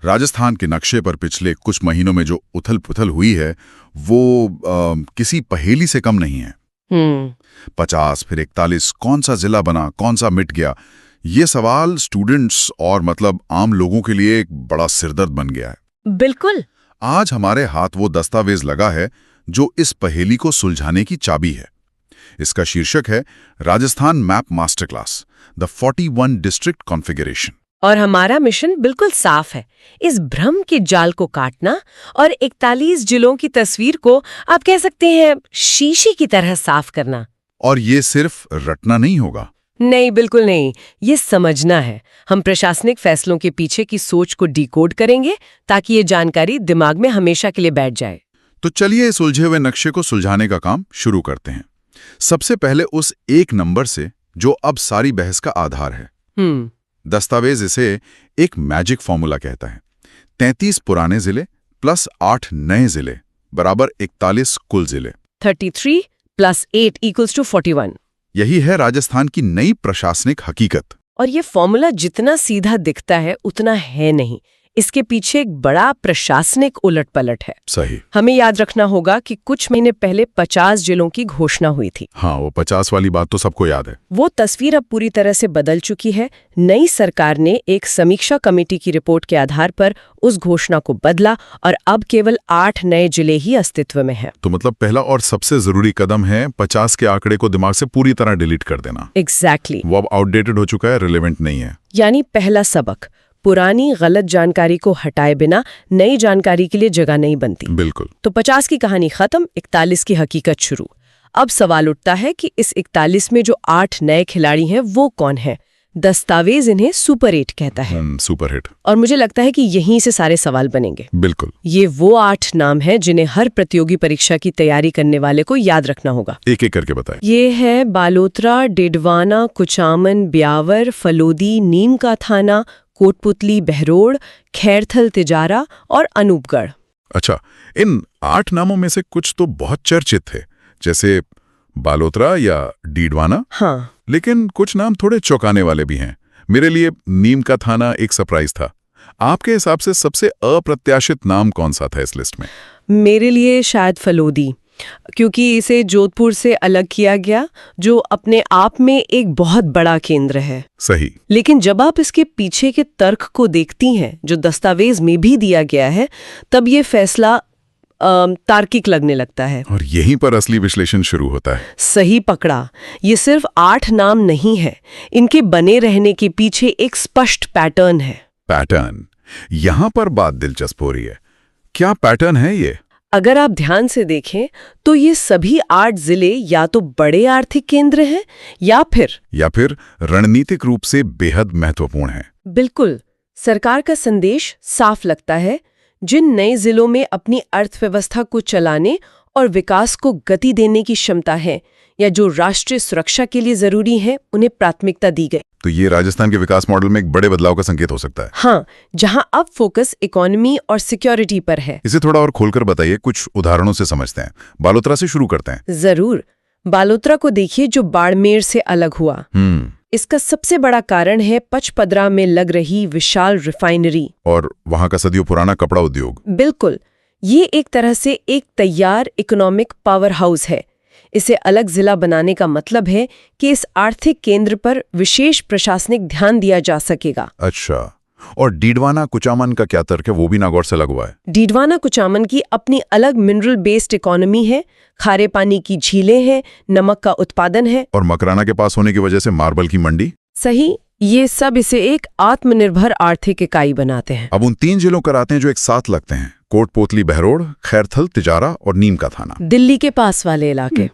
राजस्थान के नक्शे पर पिछले कुछ महीनों में जो उथल-पुथल हुई है वो किसी पहेली से कम नहीं है। 50 फिर 41 कौन सा जिला बना, कौन सा मिट गया, ये सवाल स्टूडेंट्स और मतलब आम लोगों के लिए एक बड़ा सिरदर्द बन गया है। बिल्कुल। आज हमारे हाथ वो दस्तावेज लगा है जो इस पहेली को सुलझाने की चाबी है। इसका शीर्षक है Rajasthan map master class, the 41 district configuration. और हमारा मिशन बिल्कुल साफ है, इस भ्रम के जाल को काटना और 41 जिलों की तस्वीर को आप कह सकते हैं शीशी की तरह साफ करना। और ये सिर्फ रटना नहीं होगा। नहीं, बिल्कुल नहीं, ये समझना है। हम प्रशासनिक फैसलों के पीछे की सोच को डिकोड करेंगे ताकि ये जानकारी दिमाग में हमेशा के लिए बैठ जाए। तो चलिए इस उलझे हुए नक्शे को सुलझाने का काम शुरू करते हैं। सबसे पहले उस एक नंबर से जो अब सारी बहस का आधार है। दस्तावेज इसे एक मैजिक फॉर्मूला कहता है। 33 पुराने जिले प्लस 8 नए जिले बराबर 41 कुल जिले। 33 + 8 = 41। यही है राजस्थान की नई प्रशासनिक हकीकत। और ये फॉर्मूला जितना सीधा दिखता है उतना है नहीं, इसके पीछे एक बड़ा प्रशासनिक उलट-पलट है। सही। हमें याद रखना होगा कि कुछ महीने पहले 50 जिलों की घोषणा हुई थी। हाँ, वो 50 वाली बात तो सबको याद है। वो तस्वीर अब पूरी तरह से बदल चुकी है। नई सरकार ने एक समीक्षा कमेटी की रिपोर्ट के आधार पर उस घोषणा को बदला और अब केवल 8 नए जिले ही अस्तित्व में हैं। तो मतलब पहला और सबसे जरूरी कदम है 50 के आंकड़े को दिमाग से पूरी तरह डिलीट कर देना। एग्जैक्टली। वो अब आउटडेटेड हो चुका है, रिलेवेंट नहीं है। यानी पहला सबक, पुरानी गलत जानकारी को हटाए बिना नई जानकारी के लिए जगह नहीं बनती। बिल्कुल। तो 50 की कहानी खत्म, 41 की हकीकत शुरू। अब सवाल उठता है कि इस 41 में जो 8 नए खिलाड़ी हैं वो कौन है? दस्तावेज इन्हें सुपर 8 कहता है। Super hit. और मुझे लगता है कि यहीं से सारे सवाल बनेंगे। बिल्कुल। ये वो 8 नाम हैं जिन्हें हर प्रतियोगी परीक्षा की तैयारी करने वाले को याद रखना होगा। एक एक करके बताएं। ये है बालोतरा, डिडवाना, कुचामन, ब्यावर, फलोदी, नीम का थाना, कोटपुतली, बहरोड़, खैरथल, तिजारा और अनूपगढ़। अच्छा, इन 8 नामों में से कुछ तो बहुत चर्चित थे, जैसे बालोतरा या डीडवाना। हाँ, लेकिन कुछ नाम थोड़े चौंकाने वाले भी हैं। मेरे लिए नीम का थाना एक सरप्राइज था। आपके हिसाब से सबसे अप्रत्याशित नाम कौन सा था इस लिस्ट में? मेरे लिए शायद फलोदी, क्योंकि इसे जोधपुर से अलग किया गया, जो अपने आप में एक बहुत बड़ा केंद्र है। सही। लेकिन जब आप इसके पीछे के तर्क को देखती हैं, जो दस्तावेज में भी दिया गया है, तब ये फैसला तार्किक लगने लगता है। और यहीं पर असली विश्लेषण शुरू होता है। सही पकड़ा। ये सिर्फ 8 नाम नहीं है, इनके बने रहने के पीछे एक स्पष्ट पैटर्न है। पैटर्न, यहां पर बात दिलचस्प हो रही है। क्या पैटर्न है ये? अगर आप ध्यान से देखें तो ये सभी 8 जिले या तो बड़े आर्थिक केंद्र हैं या फिर रणनीतिक रूप से बेहद महत्वपूर्ण है। बिल्कुल। सरकार का संदेश साफ लगता है, जिन नए जिलों में अपनी अर्थव्यवस्था को चलाने और विकास को गति देने की क्षमता है या जो राष्ट्रीय सुरक्षा के लिए जरूरी है, उन्हें प्राथमिकता दी गई। तो ये राजस्थान के विकास मॉडल में एक बड़े बदलाव का संकेत हो सकता है। हाँ, जहां अब फोकस इकोनॉमी और सिक्योरिटी पर है। इसे थोड़ा और खोलकर बताइए, कुछ उदाहरणों से समझते हैं। बालोतरा से शुरू करते हैं। जरूर। बालोतरा को देखिए, जो बाड़मेर से अलग हुआ। इसका सबसे बड़ा कारण है पचपदरा में लग रही विशाल रिफाइनरी और वहां का सदियों पुराना कपड़ा उद्योग। बिल्कुल। ये एक तरह से एक तैयार इकोनॉमिक पावर हाउस है। इसे अलग जिला बनाने का मतलब है कि इस आर्थिक केंद्र पर विशेष प्रशासनिक ध्यान दिया जा सकेगा। अच्छा, और डीडवाना कुचामन का क्या तर्क है? वो भी नागौर से लग हुआ है। डीडवाना कुचामन की अपनी अलग मिनरल बेस्ड इकोनॉमी है, खारे पानी की झीलें हैं, नमक का उत्पादन है। और मकराना के पास होने की वजह से मार्बल की मंडी। सही। ये सब इसे एक आत्मनिर्भर आर्थिक इकाई बनाते हैं। अब उन 3 जिलों कर आते हैं जो एक साथ लगते हैं, कोटपुतली, बहरोड़, खैरथल, तिजारा और नीम का थाना, दिल्ली के पास वाले इलाके।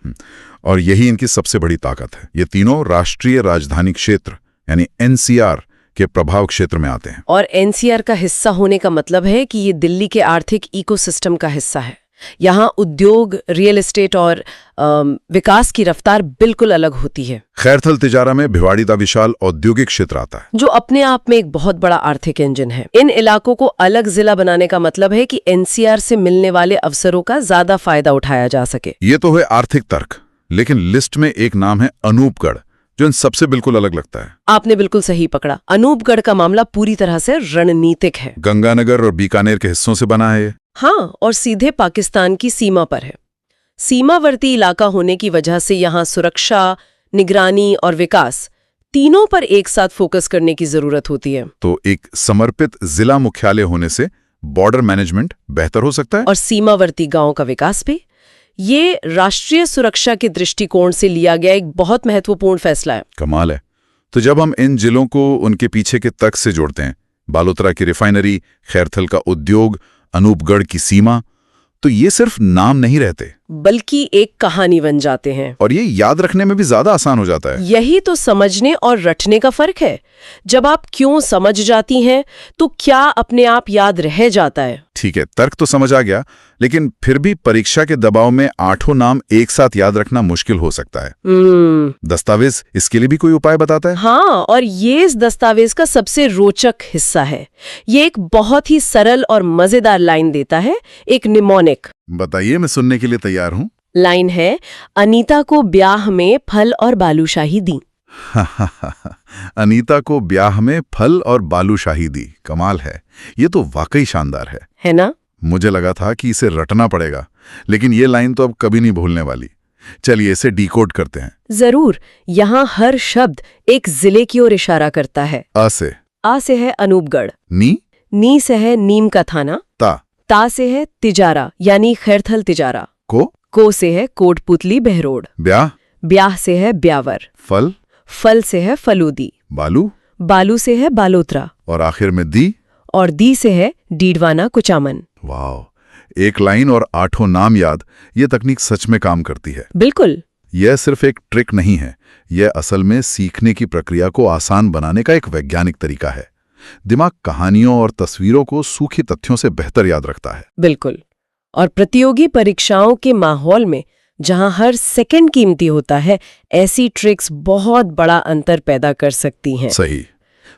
और यही इनकी सबसे बड़ी ताकत है। ये तीनों राष्ट्रीय राजधानी क्षेत्र यानी एनसीआर के प्रभाव क्षेत्र में आते हैं। और एनसीआर का हिस्सा होने का मतलब है कि ये दिल्ली के आर्थिक इकोसिस्टम का हिस्सा है। यहाँ उद्योग, रियल एस्टेट और विकास की रफ्तार बिल्कुल अलग होती है। खैरथल तिजारा में भिवाड़ी का विशाल औद्योगिक क्षेत्र आता है, जो अपने आप में एक बहुत बड़ा आर्थिक इंजन है। इन इलाकों को अलग जिला बनाने का मतलब है कि एनसीआर से मिलने वाले अवसरों का ज्यादा फायदा उठाया जा सके। ये तो है आर्थिक तर्क, लेकिन लिस्ट में एक नाम है अनूपगढ़, जो इन सबसे बिल्कुल अलग लगता है। आपने बिल्कुल सही पकड़ा। अनूपगढ़ का मामला पूरी तरह से रणनीतिक है। गंगानगर और बीकानेर के हिस्सों से बना है ये। हाँ, और सीधे पाकिस्तान की सीमा पर है। सीमावर्ती इलाका होने की वजह से यहाँ सुरक्षा, निगरानी और विकास तीनों पर एक साथ फोकस करने की जरूरत होती है। तो एक समर्पित जिला मुख्यालय होने से बॉर्डर मैनेजमेंट बेहतर हो सकता है और सीमावर्ती गांवों का विकास भी। ये राष्ट्रीय सुरक्षा के दृष्टिकोण से लिया गया एक बहुत महत्वपूर्ण फैसला है। कमाल है। तो जब हम इन जिलों को उनके पीछे के तर्क से जोड़ते हैं, बालोतरा की रिफाइनरी, खैरथल का उद्योग, अनूपगढ़ की सीमा, तो ये सिर्फ नाम नहीं रहते बल्कि एक कहानी बन जाते हैं। और ये याद रखने में भी ज्यादा आसान हो जाता है। यही तो समझने और रटने का फर्क है। जब आप क्यों समझ जाती हैं तो क्या अपने आप याद रह जाता है। ठीक है, तर्क तो समझ आ गया, लेकिन फिर भी परीक्षा के दबाव में 8 नाम एक साथ याद रखना मुश्किल हो सकता है। दस्तावेज इसके लिए भी कोई उपाय बताता है? हाँ, और ये इस दस्तावेज का सबसे रोचक हिस्सा है। ये एक बहुत ही सरल और मजेदार लाइन देता है, एक निमोनिक। बताइए, मैं सुनने के लिए तैयार हूँ। लाइन है, अनीता को ब्याह में फल और बालूशाही दी। अनीता को ब्याह में फल और बालूशाही दी। कमाल है, ये तो वाकई शानदार है ना? मुझे लगा था कि इसे रटना पड़ेगा, लेकिन ये लाइन तो अब कभी नहीं भूलने वाली। चलिए इसे डिकोड करते हैं। जरूर। यहाँ हर शब्द एक जिले की ओर इशारा करता है। आ से है अनूपगढ़। नी से है नीम का थाना। ता से है तिजारा यानी खैरथल तिजारा। को से है कोटपुतली बहरोड। ब्याह से है ब्यावर। फल से है फलूदी। बालू से है बालोतरा। और आखिर में दी से है डीडवाना कुचामन। वाह, एक लाइन और 8 नाम याद, ये तकनीक सच में काम करती है। बिल्कुल। यह सिर्फ एक ट्रिक नहीं है, यह असल में सीखने की प्रक्रिया को आसान बनाने का एक वैज्ञानिक तरीका है। दिमाग कहानियों और तस्वीरों को सूखे तथ्यों से बेहतर याद रखता है। बिल्कुल। और प्रतियोगी परीक्षाओं के माहौल में जहां हर सेकंड कीमती होता है, ऐसी ट्रिक्स बहुत बड़ा अंतर पैदा कर सकती हैं। सही।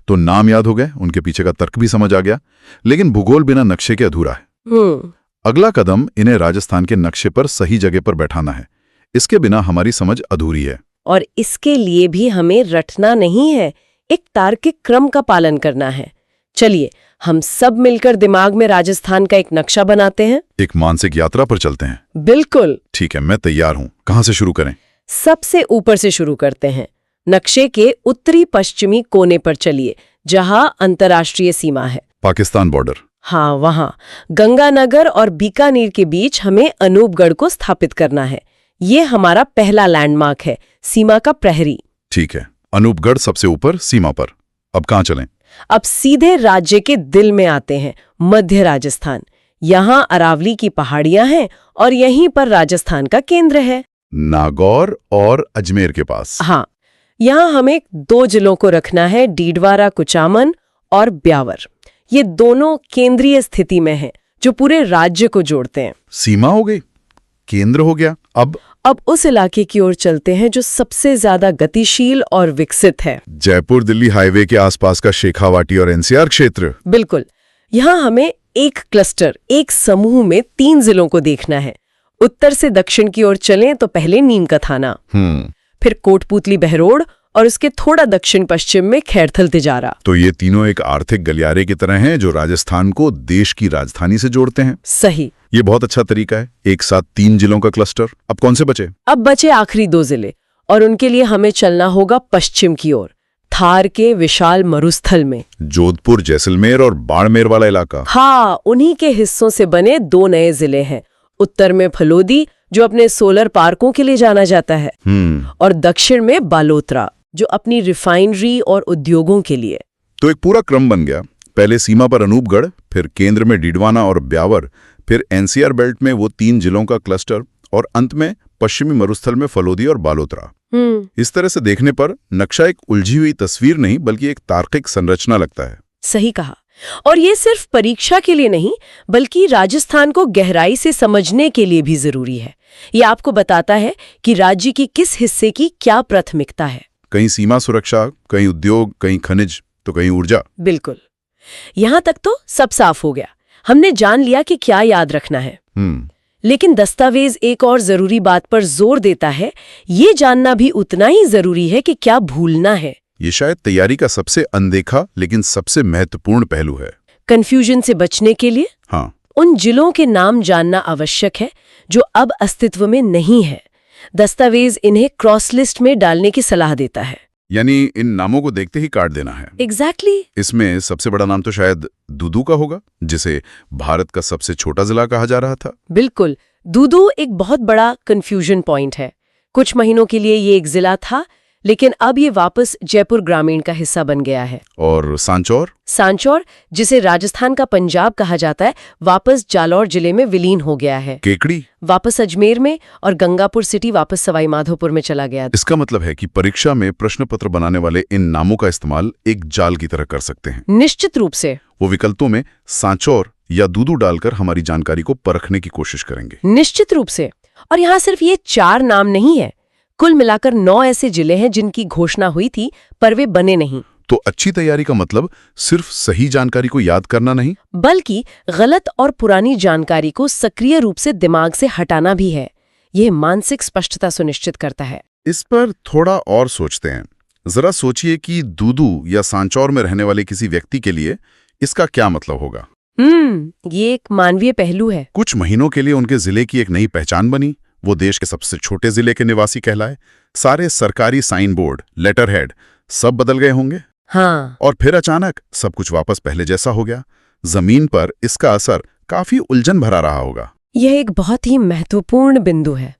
तो नाम याद हो गए, उनके पीछे का तर्क भी समझ आ गया, लेकिन भूगोल बिना नक्शे के अधूरा है। अगला कदम इन्हें राजस्थान के नक्शे पर सही जगह पर बैठाना है। इसके बिना हमारी समझ अधूरी है। और इसके लिए भी हमें रटना नहीं है, एक तार्किक क्रम का पालन करना है। चलिए हम सब मिलकर दिमाग में राजस्थान का एक नक्शा बनाते हैं। एक मानसिक यात्रा पर चलते हैं। बिल्कुल। ठीक है, मैं तैयार हूँ। कहाँ से शुरू करें? सबसे ऊपर से शुरू करते हैं। नक्शे के उत्तरी पश्चिमी कोने पर चलिए, जहां अंतर्राष्ट्रीय सीमा है। पाकिस्तान बॉर्डर। हाँ, वहां गंगानगर और बीकानेर के बीच हमें अनूपगढ़ को स्थापित करना है। ये हमारा पहला लैंडमार्क है, सीमा का प्रहरी। ठीक है, अनूपगढ़ सबसे ऊपर सीमा पर। अब कहाँ चलें? अब सीधे राज्य के दिल में आते हैं, मध्य राजस्थान। यहाँ अरावली की पहाड़ियां हैं और यहीं पर राजस्थान का केंद्र है, नागौर और अजमेर के पास। हाँ, यहाँ हमें 2 जिलों को रखना है, डीडवारा कुचामन और ब्यावर। ये दोनों केंद्रीय स्थिति में हैं, जो पूरे राज्य को जोड़ते हैं। सीमा हो गई, केंद्र हो गया। अब उस इलाके की ओर चलते हैं जो सबसे ज्यादा गतिशील और विकसित है। जयपुर दिल्ली हाईवे के आसपास का शेखावाटी और एनसीआर क्षेत्र। बिल्कुल। यहाँ हमें एक क्लस्टर, एक समूह में 3 जिलों को देखना है। उत्तर से दक्षिण की ओर चलें तो पहले नीम का थाना, फिर कोटपुतली बहरोड और उसके थोड़ा दक्षिण पश्चिम में खैरथल तिजारा। तो ये तीनों एक आर्थिक गलियारे की तरह हैं जो राजस्थान को देश की राजधानी से जोड़ते हैं। सही। ये बहुत अच्छा तरीका है, एक साथ 3 जिलों का क्लस्टर। अब कौन से बचे? अब बचे आखिरी 2 जिले, और उनके लिए हमें चलना होगा पश्चिम की ओर, थार के विशाल मरुस्थल में। जोधपुर, जैसलमेर और बाड़मेर वाला इलाका। हाँ, उन्हीं के हिस्सों से बने 2 नए जिले हैं। उत्तर में फलोदी, जो अपने सोलर पार्कों के लिए जाना जाता है, और दक्षिण में बालोतरा, जो अपनी रिफाइनरी और उद्योगों के लिए। तो एक पूरा क्रम बन गया। पहले सीमा पर अनूपगढ़, फिर केंद्र में डीडवाना और ब्यावर, फिर एनसीआर बेल्ट में वो 3 जिलों का क्लस्टर, और अंत में पश्चिमी मरुस्थल में फलोदी और बालोतरा। इस तरह से देखने पर नक्शा एक उलझी हुई तस्वीर नहीं, बल्कि एक तार्किक संरचना लगता है। सही कहा। और ये सिर्फ परीक्षा के लिए नहीं, बल्कि राजस्थान को गहराई से समझने के लिए भी जरूरी है। ये आपको बताता है कि राज्य की किस हिस्से की क्या प्राथमिकता है। कहीं सीमा सुरक्षा, कहीं उद्योग, कहीं खनिज, तो कहीं ऊर्जा। बिल्कुल। यहाँ तक तो सब साफ हो गया, हमने जान लिया कि क्या याद रखना है। लेकिन दस्तावेज एक और जरूरी बात पर जोर देता है, ये जानना भी उतना ही जरूरी है कि क्या भूलना है। ये शायद तैयारी का सबसे अनदेखा लेकिन सबसे महत्वपूर्ण पहलू है। कंफ्यूजन से बचने के लिए हाँ, उन जिलों के नाम जानना आवश्यक है जो अब अस्तित्व में नहीं है। दस्तावेज इन्हें क्रॉस लिस्ट में डालने की सलाह देता है। यानी इन नामों को देखते ही काट देना है। एग्जैक्टली। इसमें सबसे बड़ा नाम तो शायद दूदू का होगा, जिसे भारत का सबसे छोटा जिला कहा जा रहा था। बिल्कुल, दूदू एक बहुत बड़ा कंफ्यूजन पॉइंट है। कुछ महीनों के लिए ये एक जिला था, लेकिन अब ये वापस जयपुर ग्रामीण का हिस्सा बन गया है। और सांचौर? सांचौर, जिसे राजस्थान का पंजाब कहा जाता है, वापस जालौर जिले में विलीन हो गया है। केकड़ी वापस अजमेर में, और गंगापुर सिटी वापस सवाई माधोपुर में चला गया। इसका मतलब है कि परीक्षा में प्रश्न पत्र बनाने वाले इन नामों का इस्तेमाल एक जाल की तरह कर सकते हैं। निश्चित रूप से वो विकल्पों में सांचौर या दूदू डालकर हमारी जानकारी को परखने की कोशिश करेंगे। निश्चित रूप से। और यहाँ सिर्फ ये 4 नाम नहीं है, कुल मिलाकर 9 ऐसे जिले हैं जिनकी घोषणा हुई थी पर वे बने नहीं। तो अच्छी तैयारी का मतलब सिर्फ सही जानकारी को याद करना नहीं, बल्कि गलत और पुरानी जानकारी को सक्रिय रूप से दिमाग से हटाना भी है। यह मानसिक स्पष्टता सुनिश्चित करता है। इस पर थोड़ा और सोचते हैं। जरा सोचिए कि दूदू या सांचौर में रहने वाले किसी व्यक्ति के लिए इसका क्या मतलब होगा। ये एक मानवीय पहलू है। कुछ महीनों के लिए उनके जिले की एक नई पहचान बनी। वो देश के सबसे छोटे जिले के निवासी कहलाए। सारे सरकारी साइन बोर्ड, लेटर हेड सब बदल गए होंगे। हाँ। और फिर अचानक सब कुछ वापस पहले जैसा हो गया। जमीन पर इसका असर काफी उलझन भरा रहा होगा। यह एक बहुत ही महत्वपूर्ण बिंदु है।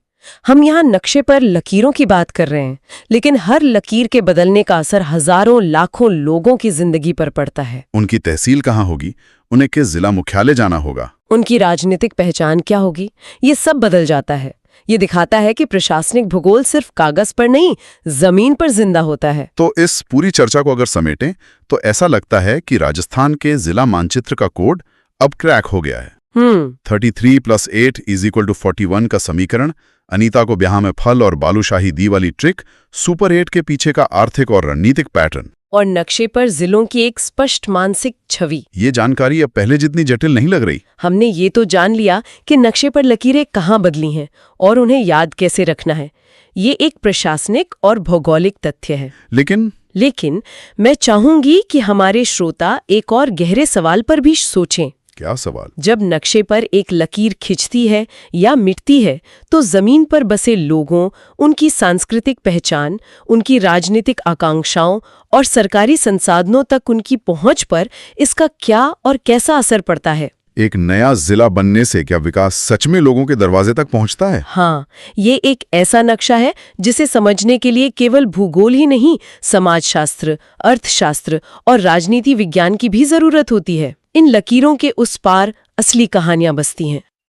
हम यहाँ नक्शे पर लकीरों की बात कर रहे हैं, लेकिन हर लकीर के बदलने का असर हजारों लाखों लोगों की जिंदगी पर पड़ता है। उनकी तहसील कहाँ होगी, उन्हें किस जिला मुख्यालय जाना होगा, उनकी राजनीतिक पहचान क्या होगी, ये सब बदल जाता है। ये दिखाता है कि प्रशासनिक भूगोल सिर्फ कागज पर नहीं, जमीन पर जिंदा होता है। तो इस पूरी चर्चा को अगर समेटें तो ऐसा लगता है कि राजस्थान के जिला मानचित्र का कोड अब क्रैक हो गया है। 33 + 8 = 41 का समीकरण, अनीता को ब्याह में फल और बालूशाही दी वाली ट्रिक, सुपर 8 के पीछे का आर्थिक और रणनीतिक पैटर्न, और नक्शे पर जिलों की एक स्पष्ट मानसिक छवि। ये जानकारी अब पहले जितनी जटिल नहीं लग रही। हमने ये तो जान लिया कि नक्शे पर लकीरें कहाँ बदली हैं और उन्हें याद कैसे रखना है। ये एक प्रशासनिक और भौगोलिक तथ्य है। लेकिन मैं चाहूंगी कि हमारे श्रोता एक और गहरे सवाल पर भी सोचें। क्या सवाल? जब नक्शे पर एक लकीर खिंचती है या मिटती है, तो जमीन पर बसे लोगों, उनकी सांस्कृतिक पहचान, उनकी राजनीतिक आकांक्षाओं और सरकारी संसाधनों तक उनकी पहुंच पर इसका क्या और कैसा असर पड़ता है? एक नया जिला बनने से क्या विकास सच में लोगों के दरवाजे तक पहुंचता है? हाँ, ये एक ऐसा नक्शा है जिसे समझने के लिए केवल भूगोल ही नहीं, समाजशास्त्र, अर्थशास्त्र और राजनीति विज्ञान की भी जरूरत होती है। इन लकीरों के उस पार असली कहानियां बसती हैं।